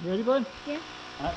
You ready, bud? Yeah. All right.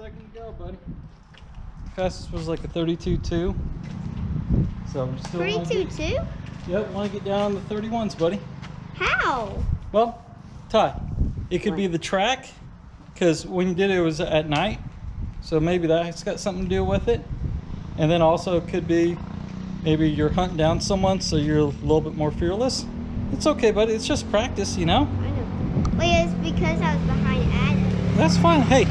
second to go, buddy. Fastest was like a 32.2. So we're still 32.2? Yep, want to get down on the 31s, buddy. How? Well, Ty, it could be the track, because when you did it, it was at night. So maybe that's got something to do with it. And then also it could be maybe you're hunting down someone, so you're a little bit more fearless. It's okay, buddy. It's just practice, you know? I know. Wait, it's because I was behind Adam. That's fine. Hey,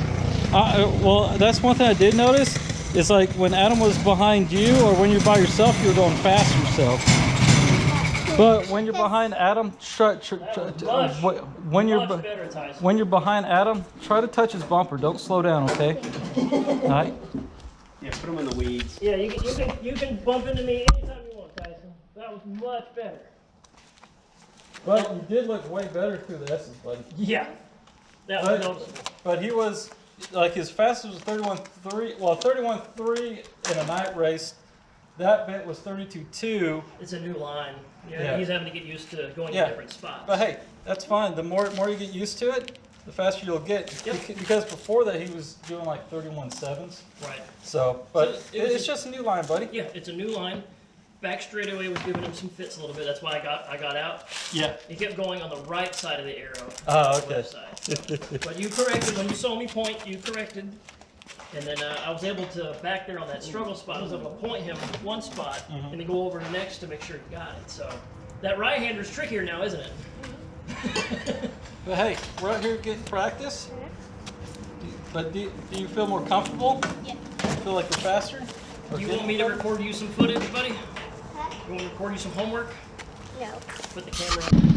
well, that's one thing I did notice. Is like when Adam was behind you or when you're by yourself, you're going fast yourself. But when you're behind Adam, when you're behind Adam, try to touch his bumper. Don't slow down, okay? All right. Yeah, put him in the weeds. Yeah, you can bump into me anytime you want, Tyson. That was much better. But you did look way better through the S's, buddy. Yeah, that was noticeable. But he was, like, his fastest was 31.3. Well, 31.3 in a night race. That bit was 32.2. It's a new line. Yeah. He's having to get used to going to different spots. But hey, that's fine. The more you get used to it, the faster you'll get. Yep. Because before that, he was doing like 31.7s. Right. So, but it's just a new line, buddy. Yeah, it's a new line. Back straightaway was giving him some fits a little bit. That's why I got out. Yeah. He kept going on the right side of the arrow. Oh, the left side. So. But you corrected when you saw me point. You corrected. And then I was able to, back there on that struggle spot, I was able to point him one spot and then go over to next to make sure he got it. So that right-hander's trickier now, isn't it? But hey, we're out here getting practice. But do you feel more comfortable? Yeah. Feel like you're faster? You want me to record you some footage, buddy? You want me to record you some homework? No. Put the camera on.